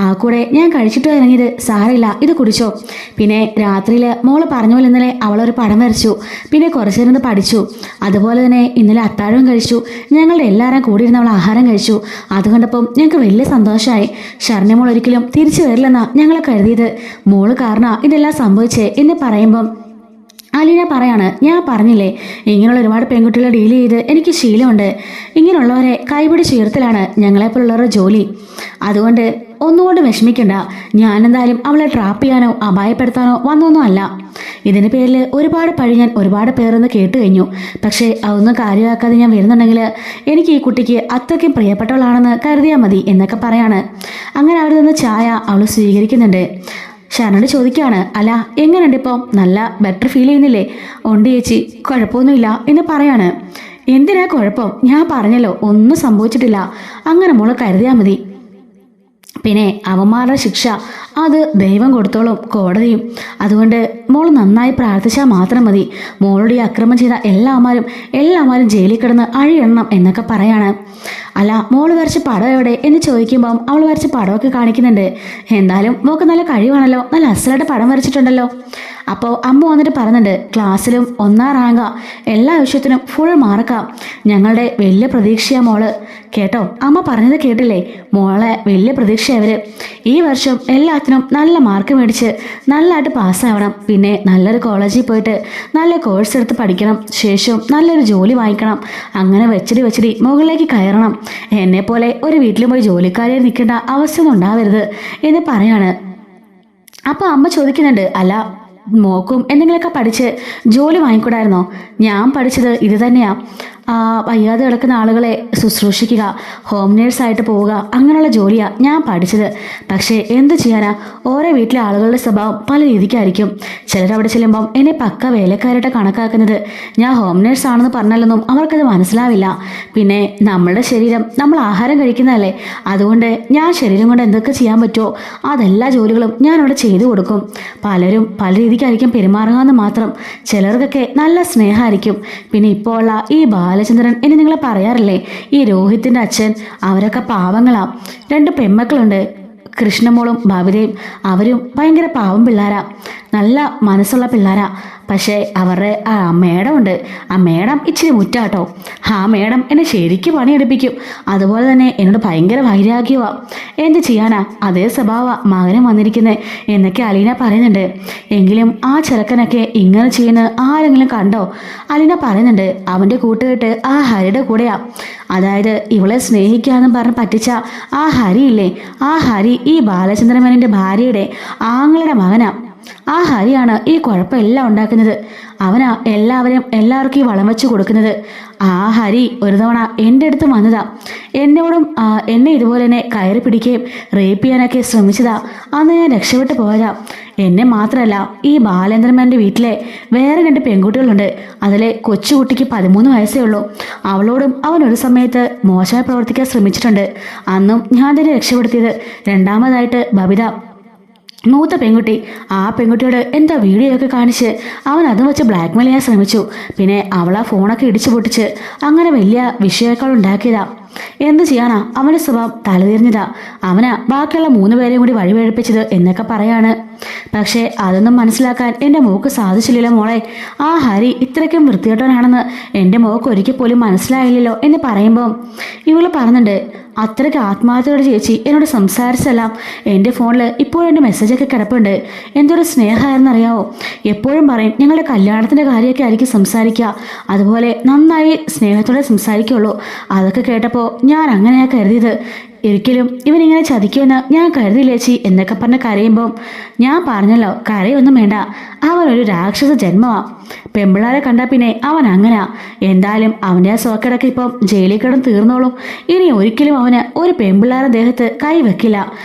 ആ കൂടെ ഞാൻ കഴിച്ചിട്ട് ഇറങ്ങിയത്. സാരമില്ല, ഇത് കുടിച്ചോ. പിന്നെ രാത്രിയിൽ മോള് പറഞ്ഞ പോലെ ഇന്നലെ അവളൊരു പടം വരച്ചു, പിന്നെ കുറച്ച് നേരം പഠിച്ചു. അതുപോലെ തന്നെ ഇന്നലെ അത്താഴവും കഴിച്ചു. ഞങ്ങളുടെ എല്ലാവരും കൂടി ഇരുന്ന് അവൾ ആഹാരം കഴിച്ചു. അത് കണ്ടപ്പം ഞങ്ങൾക്ക് വലിയ സന്തോഷമായി. ശരണ്യ മോൾ ഒരിക്കലും തിരിച്ചു വരില്ലെന്നാ ഞങ്ങളെ കരുതിയത്. മോള് കാരണ ഇതെല്ലാം സംഭവിച്ചേ എന്ന് പറയുമ്പം അലീന പറയാണ്, ഞാൻ പറഞ്ഞില്ലേ ഇങ്ങനെയുള്ള ഒരുപാട് പെൺകുട്ടികളെ ഡീൽ ചെയ്ത് എനിക്ക് ശീലമുണ്ട്. ഇങ്ങനെയുള്ളവരെ കൈപിടിച്ചുയർത്തലാണ് ഞങ്ങളെപ്പോലുള്ളവരുടെ ജോലി. അതുകൊണ്ട് ഒന്നുകൊണ്ട് വിഷമിക്കണ്ട. ഞാനെന്തായാലും അവളെ ട്രാപ്പ് ചെയ്യാനോ അപായപ്പെടുത്താനോ വന്നൊന്നും അല്ല. ഇതിന് പേരിൽ ഒരുപാട് പഴി ഞാൻ ഒരുപാട് പേരൊന്ന് കേട്ട് കഴിഞ്ഞു. പക്ഷേ അതൊന്നും കാര്യമാക്കാതെ ഞാൻ വരുന്നുണ്ടെങ്കിൽ എനിക്ക് ഈ കുട്ടിക്ക് അത്രയ്ക്കും പ്രിയപ്പെട്ടവളാണെന്ന് കരുതിയാൽ മതി എന്നൊക്കെ പറയാണ്. അങ്ങനെ അവിടെ നിന്ന് ചായ അവൾ സ്വീകരിക്കുന്നുണ്ട്. ശരണോട് ചോദിക്കുകയാണ്, അല്ല എങ്ങനെയുണ്ട് ഇപ്പം? നല്ല ബെറ്റർ ഫീൽ ചെയ്യുന്നില്ലേ? ഉണ്ട് ചേച്ചി, കുഴപ്പമൊന്നുമില്ല എന്ന് പറയാണ്. എന്തിനാ കുഴപ്പം? ഞാൻ പറഞ്ഞല്ലോ ഒന്നും സംഭവിച്ചിട്ടില്ല. അങ്ങനെ മോള് കരുതിയാൽ മതി. പിന്നെ അവന്മാരുടെ ശിക്ഷ അത് ദൈവം കൊടുത്തോളും, കോടതിയും. അതുകൊണ്ട് മോൾ നന്നായി പ്രാർത്ഥിച്ചാൽ മാത്രം മതി. മോളോട് ഈ അക്രമം ചെയ്ത എല്ലാമാരും ജയിലിൽ കിടന്ന് അഴിയണം എന്നൊക്കെ പറയാണ്. അല്ല മോള് വരച്ച പടം എവിടെ എന്ന് ചോദിക്കുമ്പം അവൾ വരച്ച പടമൊക്കെ കാണിക്കുന്നുണ്ട്. എന്തായാലും മോൾക്ക് നല്ല കഴിവാണല്ലോ, നല്ല അസലായിട്ട് പടം വരച്ചിട്ടുണ്ടല്ലോ. അപ്പോൾ അമ്മ വന്നിട്ട് പറയുന്നുണ്ട്, ക്ലാസ്സിലും 1ാം റാങ്കാ, എല്ലാ വിഷയത്തിനും ഫുൾ മാർക്കാ. ഞങ്ങളുടെ വലിയ പ്രതീക്ഷയാ മോള്. കേട്ടോ, അമ്മ പറഞ്ഞത് കേട്ടില്ലേ? മോളെ വലിയ പ്രതീക്ഷ അവര്. ഈ വർഷം എല്ലാത്തിനും നല്ല മാർക്ക് മേടിച്ച് നല്ലതായിട്ട് പാസ്സാവണം. പിന്നെ നല്ലൊരു കോളേജിൽ പോയിട്ട് നല്ല കോഴ്സ് എടുത്ത് പഠിക്കണം. ശേഷം നല്ലൊരു ജോലി വാങ്ങിക്കണം. അങ്ങനെ വെച്ചിടി മുകളിലേക്ക് കയറണം. എന്നെപ്പോലെ ഒരു വീട്ടിൽ പോയി ജോലിക്കാരെ നിൽക്കേണ്ട അവസ്ഥയൊന്നും ഉണ്ടാവരുത് എന്ന് പറയാണ്. അപ്പോൾ അമ്മ ചോദിക്കുന്നുണ്ട്, അല്ല മോക്കും എന്തെങ്കിലുമൊക്കെ പഠിച്ച് ജോലി വാങ്ങിക്കൂടായിരുന്നോ? ഞാൻ പഠിച്ചത് ഇത് തന്നെയാ. വയ്യാതെ കിടക്കുന്ന ആളുകളെ ശുശ്രൂഷിക്കുക, ഹോം നേഴ്സായിട്ട് പോവുക, അങ്ങനെയുള്ള ജോലിയാണ് ഞാൻ പഠിച്ചത്. പക്ഷേ എന്ത് ചെയ്യാനാ, ഓരോ വീട്ടിലെ ആളുകളുടെ സ്വഭാവം പല രീതിക്കായിരിക്കും. ചിലരവിടെ ചെല്ലുമ്പം എന്നെ പക്ക വേലക്കാരായിട്ട് കണക്കാക്കുന്നത്. ഞാൻ ഹോം നേഴ്സ് ആണെന്ന് പറഞ്ഞാലൊന്നും അവർക്കത് മനസ്സിലാവില്ല. പിന്നെ നമ്മളുടെ ശരീരം നമ്മൾ ആഹാരം കഴിക്കുന്നതല്ലേ, അതുകൊണ്ട് ഞാൻ ശരീരം കൊണ്ട് എന്തൊക്കെ ചെയ്യാൻ പറ്റുമോ അതെല്ലാ ജോലികളും ഞാൻ അവിടെ ചെയ്തു കൊടുക്കും. പലരും പല രീതിക്കായിരിക്കും പെരുമാറുക എന്ന് മാത്രം. ചിലർക്കൊക്കെ നല്ല സ്നേഹമായിരിക്കും. പിന്നെ ഇപ്പോൾ ഉള്ള ഈ ബാലചന്ദ്രൻ എന്ന് നിങ്ങൾ പറയാറില്ലേ, ഈ രോഹിത്തിൻ്റെ അച്ഛൻ, അവരൊക്കെ പാവങ്ങളാ. 2 പെൺമക്കളുണ്ട്, കൃഷ്ണമോളും ബബിതയും. അവരും ഭയങ്കര പാവം പിള്ളേരാ, നല്ല മനസ്സുള്ള പിള്ളേരാ. പക്ഷേ അവരുടെ ആ മേഡം ഉണ്ട്, ആ മേഡം ഇച്ചിരി മുറ്റാട്ടോ. ആ മേഡം എന്നെ ശരിക്കും പണിയെടുപ്പിക്കും. അതുപോലെ തന്നെ എന്നോട് ഭയങ്കര വൈരാഗ്യമാണ്. എന്ത് ചെയ്യാനാ, അതേ സ്വഭാവ മകനും വന്നിരിക്കുന്നത് എന്നൊക്കെ അലീന പറയുന്നുണ്ട്. എങ്കിലും ആ ചെറുക്കനൊക്കെ ഇങ്ങനെ ചെയ്യുന്ന ആരെങ്കിലും കണ്ടോ? അലീന പറയുന്നുണ്ട്. അവൻ്റെ കൂട്ടുകെട്ട് ആ ഹരിയുടെ കൂടെയാ. അതായത് ഇവളെ സ്നേഹിക്കാന്ന് പറഞ്ഞ് പറ്റിച്ച ആ ഹരിയില്ലേ, ആ ഹരി ഈ ബാലചന്ദ്രമേനൻ്റെ ഭാര്യയുടെ ആങ്ങളുടെ മകനാ. ആ ഹരിയാണ് ഈ കുഴപ്പമെല്ലാം ഉണ്ടാക്കുന്നത്. അവനാ എല്ലാവർക്കും ഈ വളം വെച്ച് കൊടുക്കുന്നത്. ആ ഹരി ഒരു തവണ എൻ്റെ അടുത്ത് വന്നതാ. എന്നെ ഇതുപോലെ തന്നെ കയറി പിടിക്കുകയും റേപ്പ് ചെയ്യാനൊക്കെ ശ്രമിച്ചതാ. അന്ന് ഞാൻ രക്ഷപ്പെട്ടു പോയതാ. എന്നെ മാത്രമല്ല, ഈ ബാലേന്ദ്രമേൻ്റെ വീട്ടിലെ വേറെ 2 പെൺകുട്ടികളുണ്ട്. അതിലെ കൊച്ചുകുട്ടിക്ക് 13 വയസ്സേ ഉള്ളൂ. അവളോടും അവൻ ഒരു സമയത്ത് മോശമായി പ്രവർത്തിക്കാൻ ശ്രമിച്ചിട്ടുണ്ട്. അന്നും ഞാൻ തന്നെ രക്ഷപ്പെടുത്തിയത്. രണ്ടാമതായിട്ട് ബബിത, മൂത്ത പെൺകുട്ടി. ആ പെൺകുട്ടിയോട് എന്താ വീഡിയോ ഒക്കെ കാണിച്ച് അവൻ അതും വെച്ച് ബ്ലാക്ക്മെയിൽ ചെയ്യാൻ ശ്രമിച്ചു. പിന്നെ അവൾ ആ ഫോണൊക്കെ ഇടിച്ചു പൊട്ടിച്ച് അങ്ങനെ വലിയ വിഷയങ്ങൾ ഉണ്ടാക്കിയതാ. എന്ത് ചെയ്യാനാ, അവൻ്റെ സ്വഭാവം തലതിരിഞ്ഞതാ. അവനാ ബാക്കിയുള്ള 3 പേരെയും കൂടി വഴിപഴിപ്പിച്ചത് എന്നൊക്കെ പറയാണ്. പക്ഷേ അതൊന്നും മനസ്സിലാക്കാൻ എൻ്റെ മോക്ക് സാധിച്ചില്ലല്ലോ മോളെ. ആ ഹരി ഇത്രയ്ക്കും വൃത്തികെട്ടവനാണെന്ന് എൻ്റെ മോക്ക് ഒരിക്കൽ പോലും മനസ്സിലായില്ലല്ലോ എന്ന് പറയുമ്പം ഇവള് പറയുന്നുണ്ട്, അത്രയ്ക്ക് ആത്മാർത്ഥയോടെ ചേച്ചി എന്നോട് സംസാരിച്ചെല്ലാം എൻ്റെ ഫോണിൽ ഇപ്പോഴും എൻ്റെ മെസ്സേജൊക്കെ കിടപ്പുണ്ട്. എന്തൊരു സ്നേഹമായിരുന്നറിയാവോ. എപ്പോഴും പറയും ഞങ്ങളുടെ കല്യാണത്തിൻ്റെ കാര്യമൊക്കെ ആയിരിക്കും സംസാരിക്കുക, അതുപോലെ നന്നായി സ്നേഹത്തോടെ സംസാരിക്കുള്ളൂ. അതൊക്കെ കേട്ടപ്പോൾ ഞാൻ അങ്ങനെയാ കരുതിയത്. ഒരിക്കലും ഇവനിങ്ങനെ ചതിക്കുമെന്ന് ഞാൻ കരുതില്ല ചേച്ചി എന്നൊക്കെ പറഞ്ഞ് കരയുമ്പം ഞാൻ പറഞ്ഞല്ലോ, കരയൊന്നും വേണ്ട, അവനൊരു രാക്ഷസ ജന്മമാ. പെമ്പിള്ളാരെ കണ്ടാൽ പിന്നെ അവൻ അങ്ങനെയാ. എന്തായാലും അവൻ്റെ ആ സോക്കടൊക്കെ ഇപ്പം ജയിലിൽ കിടന്ന് തീർന്നോളും. ഇനി ഒരിക്കലും അവന് ഒരു പെമ്പിള്ളാരെ ദേഹത്ത് കൈ വെക്കില്ല.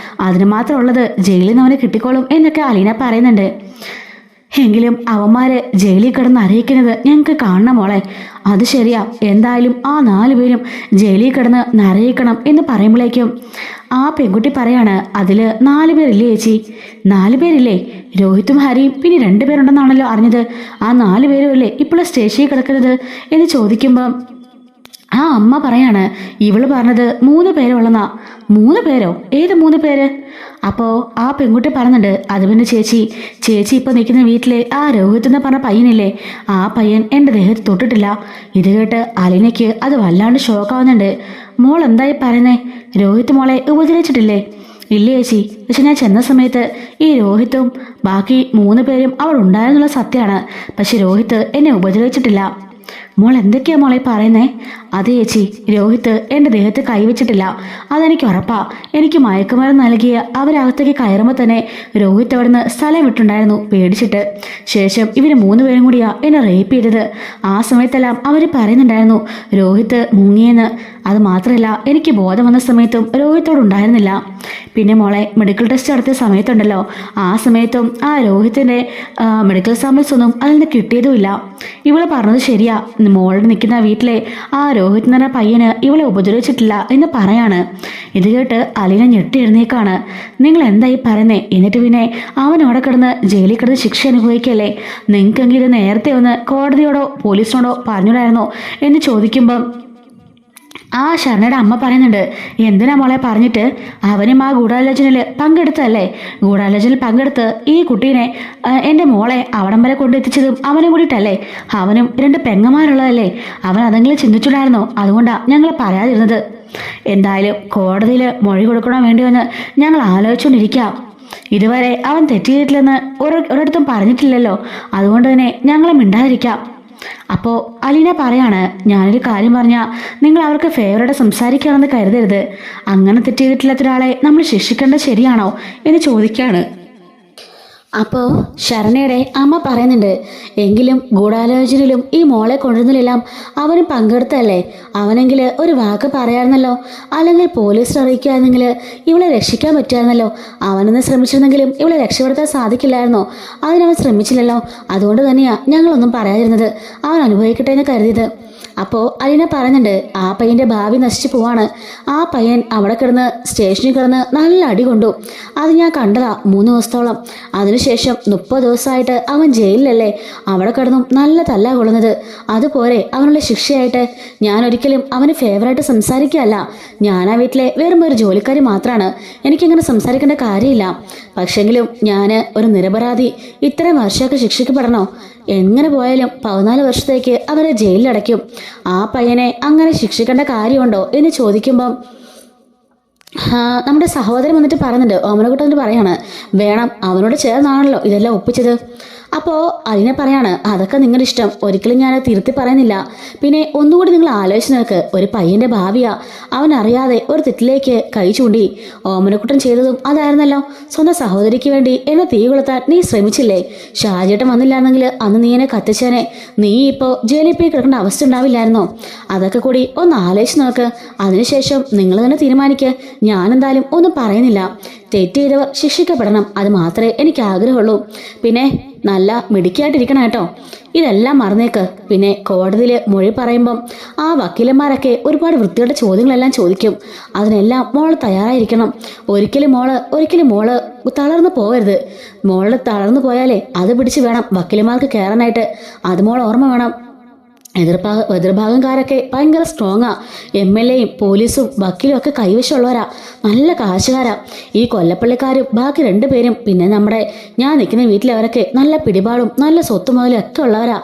അതിന് മാത്രമുള്ളത് ജയിലിൽ നിന്ന് അവന് കിട്ടിക്കോളും എന്നൊക്കെ അലീന പറയുന്നുണ്ട്. എങ്കിലും അവന്മാര് ജയിലിൽ കിടന്ന് അറിയിക്കുന്നത് ഞങ്ങൾക്ക് കാണണം മോളെ. അത് ശരിയാ, എന്തായാലും ആ 4 പേരും ജയിലിൽ കിടന്ന് നരയിക്കണം എന്ന് പറയുമ്പോഴേക്കും ആ പെൺകുട്ടി പറയാണ്, അതിൽ 4 പേരില്ലേ ചേച്ചി? 4 പേരില്ലേ? രോഹിത്തും ഹരിയും പിന്നെ 2 പേരുണ്ടെന്നാണല്ലോ അറിഞ്ഞത്. ആ 4 പേരും അല്ലേ ഇപ്പോൾ സ്റ്റേഷനിൽ കിടക്കുന്നത് എന്ന് ചോദിക്കുമ്പം ആ അമ്മ പറയാണ്, ഇവള് പറഞ്ഞത് 3 പേരുള്ളെന്നാ. 3 പേരോ? ഏത് 3 പേര്? അപ്പോൾ ആ പെൺകുട്ടി പറയുന്നുണ്ട്, അത് പിന്നെ ചേച്ചി ഇപ്പം നിൽക്കുന്ന വീട്ടിലെ ആ രോഹിത് എന്ന് പറഞ്ഞ പയ്യനില്ലേ, ആ പയ്യൻ എൻ്റെ ദേഹത്ത് തൊട്ടിട്ടില്ല. ഇത് കേട്ട് അലീനയ്ക്ക് അത് വല്ലാണ്ട് ഷോക്കാവുന്നുണ്ട്. മോൾ എന്തായി പറയുന്നേ? രോഹിത് മോളെ ഉപദ്രവിച്ചിട്ടില്ലേ? ഇല്ല ചേച്ചി, പക്ഷെ ഞാൻ ചെന്ന സമയത്ത് ഈ രോഹിത്തും ബാക്കി 3 പേരും അവിടെ ഉണ്ടായിരുന്നുള്ള സത്യമാണ്. പക്ഷെ രോഹിത്ത് എന്നെ ഉപദ്രവിച്ചിട്ടില്ല. മോൾ എന്തൊക്കെയാ മോളെ പറയുന്നേ? അതെ ചേച്ചി, രോഹിത്ത് എൻ്റെ ദേഹത്ത് കൈവച്ചിട്ടില്ല, അതെനിക്ക് ഉറപ്പാ. എനിക്ക് മയക്കുമരുന്ന് നൽകിയ അവരകത്തേക്ക് കയറുമ്പോൾ തന്നെ രോഹിത്ത് അവിടുന്ന് സ്ഥലം വിട്ടുണ്ടായിരുന്നു പേടിച്ചിട്ട്. ശേഷം ഇവർ 3 പേരും കൂടിയാ എന്നെ റേപ്പ് ചെയ്തത്. ആ സമയത്തെല്ലാം അവർ പറയുന്നുണ്ടായിരുന്നു രോഹിത്ത് മുങ്ങിയെന്ന്. അത് മാത്രമല്ല, എനിക്ക് ബോധം വന്ന സമയത്തും രോഹിത്തോട് ഉണ്ടായിരുന്നില്ല. പിന്നെ മോളെ മെഡിക്കൽ ടെസ്റ്റ് നടത്തിയ സമയത്തുണ്ടല്ലോ, ആ സമയത്തും ആ രോഹിത്തിൻ്റെ മെഡിക്കൽ സാമ്പിൾസ് ഒന്നും അതിൽ നിന്ന് കിട്ടിയതുമില്ല. ഇവള് പറഞ്ഞത് ശരിയാ, മോളുടെ നിൽക്കുന്ന വീട്ടിലെ ആ രോഹിത് എന്ന് പറഞ്ഞ പയ്യന് ഇവളെ ഉപദ്രവിച്ചിട്ടില്ല എന്ന് പറയാണ്. ഇത് കേട്ട് അലീന ഞെട്ടി എഴുന്നേക്കാണ്. നിങ്ങൾ എന്തായി പറയുന്നേ? എന്നിട്ട് പിന്നെ അവൻ അവിടെ കിടന്ന് ജയിലിൽ കിടന്ന് ശിക്ഷ അനുഭവിക്കല്ലേ? നിങ്ങൾക്കെങ്കിലും നേരത്തെ ഒന്ന് കോടതിയോടോ പോലീസിനോടോ പറഞ്ഞിടായിരുന്നോ എന്ന് ചോദിക്കുമ്പം ആ ശരണയുടെ അമ്മ പറയുന്നുണ്ട്, എന്തിനാ മോളെ പറഞ്ഞിട്ട്? അവനും ആ ഗൂഢാലോചനയിൽ പങ്കെടുത്തല്ലേ? ഗൂഢാലോചനയിൽ പങ്കെടുത്ത് ഈ കുട്ടീനെ, എൻ്റെ മോളെ അവിടം വരെ കൊണ്ടെത്തിച്ചതും അവനും കൂടിയിട്ടല്ലേ? അവനും 2 പെങ്ങന്മാരുള്ളതല്ലേ? അവൻ അതെങ്കിലും ചിന്തിച്ചിട്ടായിരുന്നോ? അതുകൊണ്ടാണ് ഞങ്ങൾ പറയാതിരുന്നത്. എന്തായാലും കോടതിയിൽ മൊഴി കൊടുക്കണോ വേണ്ടിയെന്ന് ഞങ്ങൾ ആലോചിച്ചുകൊണ്ടിരിക്കാം. ഇതുവരെ അവൻ തെറ്റിയിട്ടില്ലെന്ന് ഒരിടത്തും പറഞ്ഞിട്ടില്ലല്ലോ, അതുകൊണ്ട് തന്നെ ഞങ്ങൾ മിണ്ടാതിരിക്കാം. അപ്പോൾ അലീന പറയാണ്, ഞാനൊരു കാര്യം പറഞ്ഞാൽ നിങ്ങൾ അവർക്ക് ഫേവറോടെ സംസാരിക്കുകയാണെന്ന് കരുതരുത്. അങ്ങനെ തെറ്റ് ചെയ്തിട്ടില്ലാത്ത ഒരാളെ നമ്മൾ ശിക്ഷിക്കേണ്ടത് ശരിയാണോ എന്ന് ചോദിക്കുകയാണ്. അപ്പോൾ ശരണയുടെ അമ്മ പറയുന്നുണ്ട്, എങ്കിലും ഗൂഢാലോചനയിലും ഈ മോളെ കൊണ്ടുവരുന്നതിലെല്ലാം അവനും പങ്കെടുത്തല്ലേ, അവനെങ്കിൽ ഒരു വാക്ക് പറയാമായിരുന്നല്ലോ, അല്ലെങ്കിൽ പോലീസിൽ അറിയിക്കുകയായിരുന്നെങ്കിൽ ഇവളെ രക്ഷിക്കാൻ പറ്റുമായിരുന്നല്ലോ, അവനൊന്ന് ശ്രമിച്ചിരുന്നെങ്കിലും ഇവളെ രക്ഷപ്പെടുത്താൻ സാധിക്കില്ലായിരുന്നോ, അതിനവൻ ശ്രമിച്ചില്ലല്ലോ, അതുകൊണ്ട് തന്നെയാണ് ഞങ്ങളൊന്നും പറയാതിരുന്നത്, അവൻ അനുഭവിക്കട്ടെ എന്ന് കരുതിയത്. അപ്പോൾ അലീന പറയുന്നുണ്ട്, ആ പയ്യൻ്റെ ഭാവി നശിച്ചു പോവാണ്, ആ പയ്യൻ അവിടെ കിടന്ന് സ്റ്റേഷനിൽ കിടന്ന് നല്ല അടി കൊണ്ടു, അത് ഞാൻ കണ്ടതാ 3 ദിവസത്തോളം. അതിനുശേഷം 30 ദിവസമായിട്ട് അവൻ ജയിലിലല്ലേ, അവിടെ കിടന്നും നല്ല തല്ലാ കൊള്ളുന്നത്. അതുപോലെ അവനുള്ള ശിക്ഷയായിട്ട് ഞാൻ ഒരിക്കലും അവന് ഫേവറായിട്ട് സംസാരിക്കുകയല്ല, ഞാൻ ആ വീട്ടിലെ വെറും ഒരു ജോലിക്കാരി മാത്രമാണ്, എനിക്കങ്ങനെ സംസാരിക്കേണ്ട കാര്യമില്ല. പക്ഷെങ്കിലും ഞാൻ ഒരു നിരപരാധി ഇത്രയും വർഷമൊക്കെ ശിക്ഷിക്കപ്പെടണോ? എങ്ങനെ പോയാലും 14 വർഷത്തേക്ക് അവരെ ജയിലിലടയ്ക്കും. ആ പയ്യനെ അങ്ങനെ ശിക്ഷിക്കേണ്ട കാര്യമുണ്ടോ എന്ന് ചോദിക്കുമ്പം നമ്മുടെ സഹോദരൻ വന്നിട്ട് പറയുന്നുണ്ട്, ഓമനക്കുട്ടൻ പറയാണ്, വേണം, അവനോട് ചേർന്നാണല്ലോ ഇതെല്ലാം ഒപ്പിച്ചത്. അപ്പോൾ അലീന പറയാണ്, അതൊക്കെ നിങ്ങളുടെ ഇഷ്ടം, ഒരിക്കലും ഞാൻ തിരുത്തി പറയുന്നില്ല. പിന്നെ ഒന്നുകൂടി നിങ്ങൾ ആലോചിച്ച് നോക്ക്, ഒരു പയ്യൻ്റെ ഭാവിയാ, അവൻ അറിയാതെ ഒരു തെറ്റിലേക്ക് കൈ ചൂണ്ടി. ഓമനക്കുട്ടൻ ചെയ്തതും അതായിരുന്നല്ലോ, സ്വന്തം സഹോദരിക്ക് വേണ്ടി എന്നെ തീ കൊളുത്താൻ നീ ശ്രമിച്ചില്ലേ? ഷാജിയേട്ടൻ വന്നില്ലായിരുന്നെങ്കിൽ അന്ന് നീ എന്നെ കത്തിച്ചേനെ, നീ ഇപ്പോൾ ജയിലിൽ പോയി കിടക്കേണ്ട അവസ്ഥ ഉണ്ടാവില്ലായിരുന്നോ? അതൊക്കെ കൂടി ഒന്ന് ആലോചിച്ച് നോക്ക്, അതിനുശേഷം നിങ്ങൾ തന്നെ തീരുമാനിക്കുക. ഞാനെന്തായാലും ഒന്നും പറയുന്നില്ല. തെറ്റ് ചെയ്തവർ ശിക്ഷിക്കപ്പെടണം, അത് മാത്രമേ എനിക്ക് ആഗ്രഹമുള്ളൂ. പിന്നെ നല്ല മിടുക്കിയായിട്ടിരിക്കണം കേട്ടോ, ഇതെല്ലാം മറന്നേക്ക്. പിന്നെ കോടതിയിൽ മൊഴി പറയുമ്പം ആ വക്കീലന്മാരൊക്കെ ഒരുപാട് വൃത്തിയുടെ ചോദ്യങ്ങളെല്ലാം ചോദിക്കും, അതിനെല്ലാം മോള് തയ്യാറായിരിക്കണം. ഒരിക്കലും മോള് തളർന്നു പോകരുത്. മോള് തളർന്നു പോയാലേ അത് പിടിച്ച് വേണം വക്കീലന്മാർക്ക് കയറാനായിട്ട്, അത് മോൾ ഓർമ്മ വേണം. എതിർഭാഗംകാരൊക്കെ ഭയങ്കര സ്ട്രോങ്ങാ, MLA-യും പോലീസും വക്കീലും ഒക്കെ കൈവശമുള്ളവരാ, നല്ല കാശുകാരാ. ഈ കൊല്ലപ്പള്ളിക്കാരും ബാക്കി 2 പേരും പിന്നെ ഞാൻ നിൽക്കുന്ന വീട്ടിലവരൊക്കെ നല്ല പിടിപാടും നല്ല സ്വത്ത് മുതലും ഒക്കെ ഉള്ളവരാ.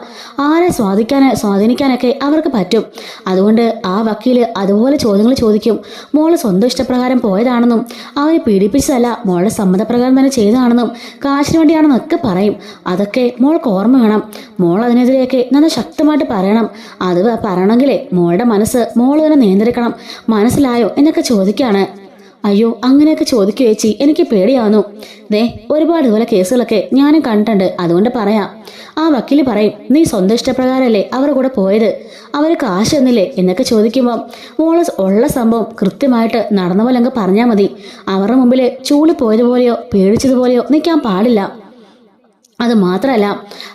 ആരെ സ്വാധീനിക്കാനൊക്കെ അവർക്ക് പറ്റും. അതുകൊണ്ട് ആ വക്കീല് അതുപോലെ ചോദ്യങ്ങൾ ചോദിക്കും. മോള് സ്വന്തം ഇഷ്ടപ്രകാരം പോയതാണെന്നും അവരെ പീഡിപ്പിച്ചതല്ല, മോളുടെ സമ്മതപ്രകാരം തന്നെ ചെയ്തതാണെന്നും കാശിന് വേണ്ടിയാണെന്നും ഒക്കെ പറയും. അതൊക്കെ മോൾക്ക് ഓർമ്മ വേണം. മോൾ അതിനെതിരെയൊക്കെ നല്ല ശക്തമായിട്ട് പറയണം. അത് പറയണമെങ്കിലേ മോളുടെ മനസ്സ് മോള് തന്നെ നിയന്ത്രിക്കണം, മനസ്സിലായോ എന്നൊക്കെ ചോദിക്കാണ്. അയ്യോ, അങ്ങനെയൊക്കെ ചോദിക്കു ചേച്ചി, എനിക്ക് പേടിയാവുന്നു. ഒരുപാട് ഇതുപോലെ കേസുകളൊക്കെ ഞാനും കണ്ടിട്ടുണ്ട്, അതുകൊണ്ട് പറയാം. ആ വക്കീല് പറയും, നീ സ്വന്തം ഇഷ്ടപ്രകാരമല്ലേ അവരുടെ കൂടെ പോയത്, അവർ കാശ് തന്നില്ലേ എന്നൊക്കെ ചോദിക്കുമ്പോൾ മോള് ഉള്ള സംഭവം കൃത്യമായിട്ട് നടന്ന പോലെ അങ്ങ് പറഞ്ഞാൽ മതി. അവരുടെ മുമ്പിൽ ചൂളി പോയതുപോലെയോ പേടിച്ചതുപോലെയോ നിൽക്കാൻ പാടില്ല. അത് മാത്രമല്ല,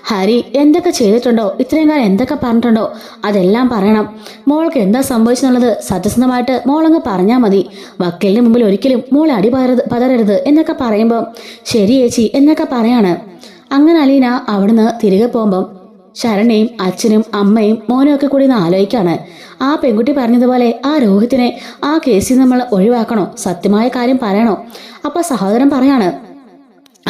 ഹരി എന്തൊക്കെ ചെയ്തിട്ടുണ്ടോ, ഇത്രയും കാലം എന്തൊക്കെ പറഞ്ഞിട്ടുണ്ടോ അതെല്ലാം പറയണം. മോൾക്ക് എന്താ സംഭവിച്ചെന്നുള്ളത് സത്യസന്ധമായിട്ട് മോളങ്ങ് പറഞ്ഞാൽ മതി. വക്കീലിന് മുമ്പിൽ ഒരിക്കലും മോളെ പതറരുത് എന്നൊക്കെ പറയുമ്പം ശരി ചേച്ചി എന്നൊക്കെ പറയാണ്. അങ്ങനെ അലീന അവിടുന്ന് തിരികെ പോകുമ്പം ശരണയും അച്ഛനും അമ്മയും മോനും ഒക്കെ കൂടി ആലോചിക്കാണ്. ആ പെൺകുട്ടി പറഞ്ഞതുപോലെ ആ രോഹിത്തിനെ ആ കേസിൽ നമ്മൾ ഒഴിവാക്കണോ, സത്യമായ കാര്യം പറയണോ? അപ്പൊ സഹോദരൻ പറയാണ്,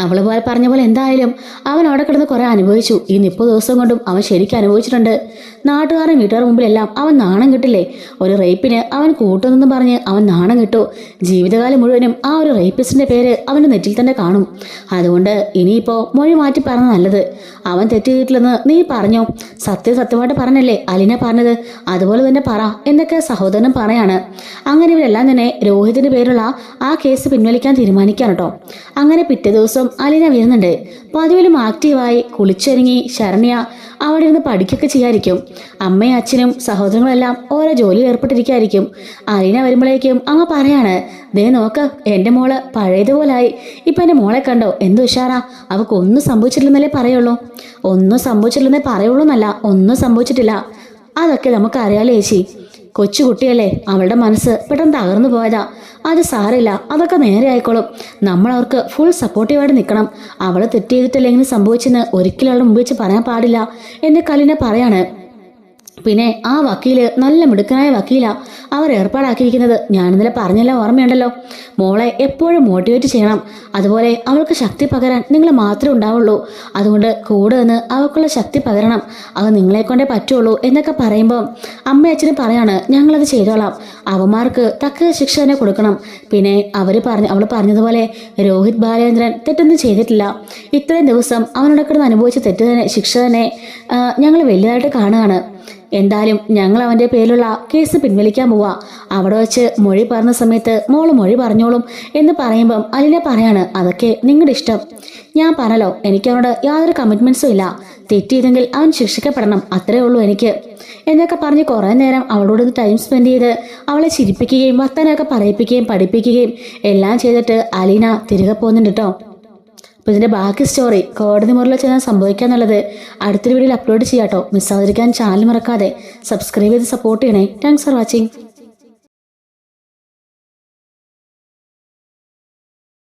അവള് പറഞ്ഞ പോലെ എന്തായാലും അവൻ അവിടെ കിടന്ന് കുറെ അനുഭവിച്ചു. ഈ 30 ദിവസം കൊണ്ടും അവൻ ശരിക്കും അനുഭവിച്ചിട്ടുണ്ട്. നാട്ടുകാരും വീട്ടുകാരുടെ മുമ്പിലെല്ലാം അവൻ നാണം കിട്ടില്ലേ? ഒരു റേപ്പിന് അവൻ കൂട്ടുന്നെന്ന് പറഞ്ഞ് അവൻ നാണം കിട്ടു. ജീവിതകാലം മുഴുവനും ആ ഒരു റേപ്പിസ്റ്റിന്റെ പേര് അവന്റെ നെറ്റിൽ തന്നെ കാണും. അതുകൊണ്ട് ഇനിയിപ്പോ മൊഴി മാറ്റി പറഞ്ഞ നല്ലത്. അവൻ തെറ്റ് ചെയ്തിട്ടില്ലെന്ന് നീ പറഞ്ഞോ? സത്യമായിട്ട് പറഞ്ഞല്ലേ അലീന പറഞ്ഞത്, അതുപോലെ തന്നെ പറ എന്നൊക്കെ സഹോദരൻ പറയാണ്. അങ്ങനെ ഇവരെല്ലാം തന്നെ രോഹിതിന്റെ പേരുള്ള ആ കേസ് പിൻവലിക്കാൻ തീരുമാനിക്കാൻ കേട്ടോ. അങ്ങനെ പിറ്റേ ദിവസം അലീന വരുന്നുണ്ട്. പതിവിലും ആക്റ്റീവായി കുളിച്ചൊരുങ്ങി ശരണ്യ അവിടെ ഇരുന്ന് പഠിക്കൊക്കെ ചെയ്യാതിരിക്കും. അമ്മയും അച്ഛനും സഹോദരങ്ങളും എല്ലാം ഓരോ ജോലിയിൽ ഏർപ്പെട്ടിരിക്കായിരിക്കും. അലീന വരുമ്പോഴേക്കും അങ്ങ് പറയാണ്, നോക്ക്, എൻ്റെ മോള് പഴയതുപോലായി. ഇപ്പൊ എൻ്റെ മോളെ കണ്ടോ, എന്ത് ഉഷാറാ, അവക്കൊന്നും സംഭവിച്ചിട്ടില്ലെന്നല്ലേ പറയുള്ളൂ. ഒന്നും സംഭവിച്ചിട്ടില്ലെന്നേ പറയുള്ളൂ എന്നല്ല, ഒന്നും സംഭവിച്ചിട്ടില്ല. അതൊക്കെ നമുക്കറിയാലോ ചേച്ചി, കൊച്ചുകുട്ടിയല്ലേ, അവളുടെ മനസ്സ് പെട്ടെന്ന് തകർന്നു പോയതാ. അത് സാരമില്ല, അതൊക്കെ നേരെ ആയിക്കോളും. നമ്മൾ അവർക്ക് ഫുൾ സപ്പോർട്ടീവായിട്ട് നിൽക്കണം. അവൾ തെറ്റ് ചെയ്തിട്ടില്ലെങ്കിലും സംഭവിച്ചെന്ന് ഒരിക്കലും അവളുടെ മുമ്പ് വെച്ച് പറയാൻ പാടില്ല എന്ന് കലിന പറയാണ്. പിന്നെ ആ വക്കീല് നല്ല മിടുക്കനായ വക്കീലാ അവർ ഏർപ്പാടാക്കിയിരിക്കുന്നത്. ഞാനിന്നലെ പറഞ്ഞെല്ലാം ഓർമ്മയുണ്ടല്ലോ. മോളെ എപ്പോഴും മോട്ടിവേറ്റ് ചെയ്യണം, അതുപോലെ അവൾക്ക് ശക്തി പകരാൻ നിങ്ങൾ മാത്രമേ ഉണ്ടാവുള്ളൂ. അതുകൊണ്ട് കൂടെ നിന്ന് അവൾക്കുള്ള ശക്തി പകരണം, അത് നിങ്ങളെ കൊണ്ടേ പറ്റുള്ളൂ എന്നൊക്കെ പറയുമ്പോൾ അമ്മയച്ഛനും പറയാണ്, ഞങ്ങളത് ചെയ്തോളാം, അവന്മാർക്ക് തക്ക ശിക്ഷ തന്നെ കൊടുക്കണം. പിന്നെ അവൾ പറഞ്ഞതുപോലെ രോഹിത് ബാലേന്ദ്രൻ തെറ്റൊന്നും ചെയ്തിട്ടില്ല. ഇത്രയും ദിവസം അവനോട് കിടന്ന് അനുഭവിച്ച ശിക്ഷ തന്നെ ഞങ്ങൾ വലുതായിട്ട് കാണുകയാണ്. എന്തായാലും ഞങ്ങൾ അവൻ്റെ പേരിലുള്ള കേസ് പിൻവലിക്കാൻ പോവാ. പോവാ. അവിടെ വെച്ച് മൊഴി പറഞ്ഞ സമയത്ത് മോള് മൊഴി പറഞ്ഞോളും എന്ന് പറയുമ്പം അലീന പറയാണ്, അതൊക്കെ നിങ്ങളുടെ ഇഷ്ടം. ഞാൻ പറഞ്ഞല്ലോ, എനിക്ക് അവനോട് യാതൊരു കമ്മിറ്റ്മെന്റ്സും ഇല്ല. തെറ്റ് ചെയ്തെങ്കിൽ അവൻ ശിക്ഷിക്കപ്പെടണം, അത്രേ ഉള്ളൂ എനിക്ക് എന്നൊക്കെ പറഞ്ഞ് കുറേ നേരം അവളോട് ടൈം സ്പെൻഡ് ചെയ്ത് അവളെ ചിരിപ്പിക്കുകയും വർത്തനമൊക്കെ പറയിപ്പിക്കുകയും പഠിപ്പിക്കുകയും എല്ലാം ചെയ്തിട്ട് അലീന തിരികെ പോകുന്നുണ്ട് കേട്ടോ. അപ്പോൾ ഇതിൻ്റെ ബാക്കി സ്റ്റോറി കോടതി മുറിയിൽ ചെന്നാൽ സംഭവിക്കാന്നുള്ളത് അടുത്തൊരു വീഡിയോയിൽ അപ്ലോഡ് ചെയ്യാം കേട്ടോ. മിസ്സാതിരിക്കാൻ ചാനൽ മറക്കാതെ സബ്സ്ക്രൈബ് ചെയ്ത് സപ്പോർട്ട് ചെയ്യണേ. Thanks for watching.